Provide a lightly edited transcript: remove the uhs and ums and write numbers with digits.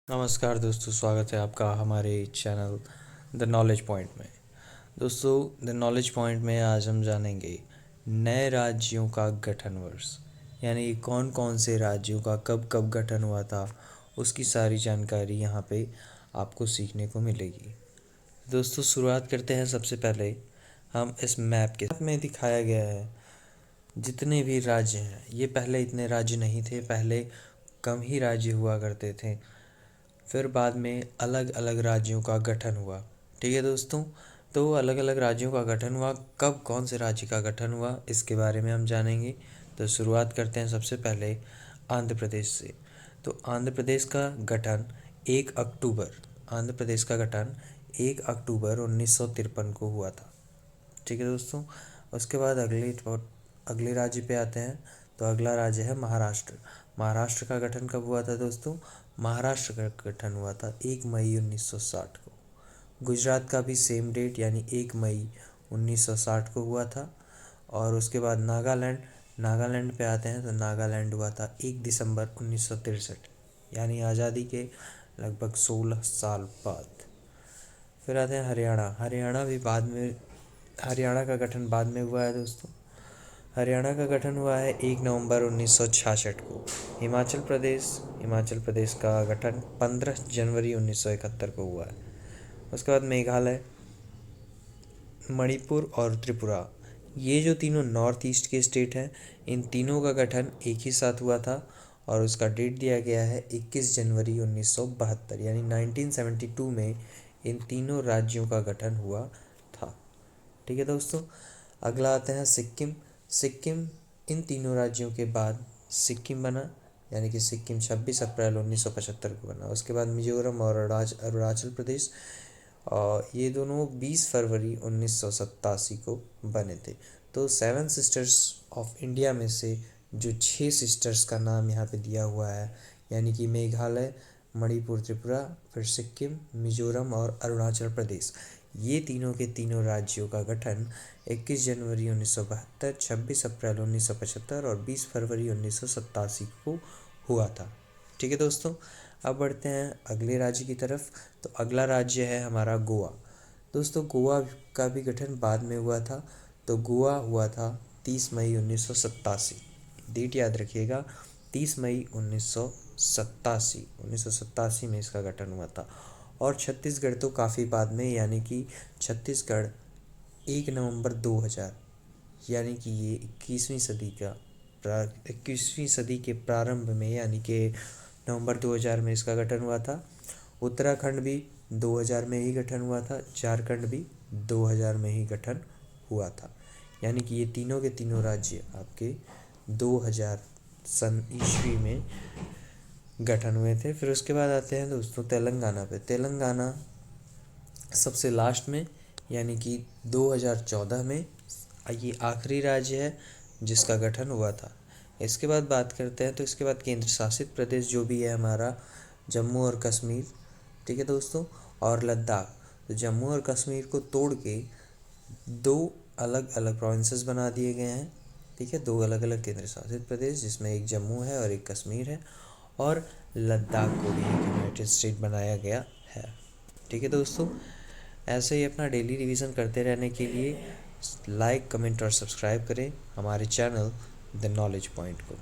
नमस्कार दोस्तों, स्वागत है आपका हमारे चैनल द नॉलेज पॉइंट में। दोस्तों, द नॉलेज पॉइंट में आज हम जानेंगे नए राज्यों का गठन वर्ष, यानी कौन कौन से राज्यों का कब कब गठन हुआ था, उसकी सारी जानकारी यहाँ पे आपको सीखने को मिलेगी। दोस्तों, शुरुआत करते हैं। सबसे पहले हम इस मैप के में दिखाया गया है जितने भी राज्य हैं, ये पहले इतने राज्य नहीं थे, पहले कम ही राज्य हुआ करते थे। फिर बाद में अलग अलग राज्यों का गठन हुआ। ठीक है दोस्तों, तो अलग अलग राज्यों का गठन हुआ, कब कौन से राज्य का गठन हुआ इसके बारे में हम जानेंगे। तो शुरुआत करते हैं सबसे पहले आंध्र प्रदेश से। तो आंध्र प्रदेश का गठन 1 अक्टूबर आंध्र प्रदेश का गठन 1 अक्टूबर 1953 को हुआ था। ठीक है दोस्तों, उसके बाद अगले राज्य पे आते हैं। तो अगला राज्य है महाराष्ट्र। महाराष्ट्र का गठन कब हुआ था दोस्तों? महाराष्ट्र का गठन हुआ था 1 मई 1960 को। गुजरात का भी सेम डेट यानी 1 मई 1960 को हुआ था। और उसके बाद नागालैंड पे आते हैं। तो नागालैंड हुआ था 1 दिसंबर 1963, यानी आज़ादी के लगभग 16 साल बाद। फिर आते हैं हरियाणा का गठन बाद में हुआ है दोस्तों। हरियाणा का गठन हुआ है 1 नवंबर 1966 को। हिमाचल प्रदेश का गठन 15 जनवरी 1971 को हुआ है। उसके बाद मेघालय, मणिपुर और त्रिपुरा, ये जो तीनों नॉर्थ ईस्ट के स्टेट हैं, इन तीनों का गठन एक ही साथ हुआ था और उसका डेट दिया गया है 21 जनवरी 1972, यानी 1972 में इन तीनों राज्यों का गठन हुआ था। ठीक है दोस्तों, अगला आते हैं सिक्किम। इन तीनों राज्यों के बाद सिक्किम बना, यानी कि सिक्किम 26 अप्रैल 1975 को बना। उसके बाद मिजोरम और अरुणाचल प्रदेश, और ये दोनों 20 फरवरी 1987 को बने थे। तो 7 सिस्टर्स ऑफ इंडिया में से जो 6 सिस्टर्स का नाम यहाँ पे दिया हुआ है, यानी कि मेघालय, मणिपुर, त्रिपुरा, फिर सिक्किम, मिजोरम और अरुणाचल प्रदेश, ये तीनों के तीनों राज्यों का गठन 21 जनवरी 1972, 26 अप्रैल 1975 और 20 फरवरी 1987 को हुआ था। ठीक है दोस्तों, अब बढ़ते हैं अगले राज्य की तरफ। तो अगला राज्य है हमारा गोवा। दोस्तों, गोवा का भी गठन बाद में हुआ था। तो गोवा हुआ था 30 मई 1987। डेट याद रखिएगा, 30 मई 1987 में इसका गठन हुआ था। और छत्तीसगढ़ तो काफ़ी बाद में, यानी कि छत्तीसगढ़ 1 नवंबर 2000, यानी कि ये 21वीं सदी के प्रारंभ में, यानी कि नवंबर 2000 में इसका गठन हुआ था। उत्तराखंड भी 2000 में ही गठन हुआ था। झारखंड भी 2000 में ही गठन हुआ था, यानी कि ये तीनों के तीनों राज्य आपके 2000 सन ईस्वी में गठन हुए थे। फिर उसके बाद आते हैं दोस्तों तेलंगाना पे। तेलंगाना सबसे लास्ट में, यानी कि 2014 में, ये आखिरी राज्य है जिसका गठन हुआ था। इसके बाद बात करते हैं, तो इसके बाद केंद्र शासित प्रदेश जो भी है हमारा जम्मू और कश्मीर। ठीक है दोस्तों, और लद्दाख। तो जम्मू और कश्मीर को तोड़ के 2 अलग अलग प्रोविंसेस बना दिए गए हैं। ठीक है, 2 अलग अलग केंद्र शासित प्रदेश, जिसमें एक जम्मू है और एक कश्मीर है, और लद्दाख को भी एक यूनाइटेड स्टेट बनाया गया है। ठीक है दोस्तों, ऐसे ही अपना डेली रिवीजन करते रहने के लिए लाइक, कमेंट और सब्सक्राइब करें हमारे चैनल द नॉलेज पॉइंट को।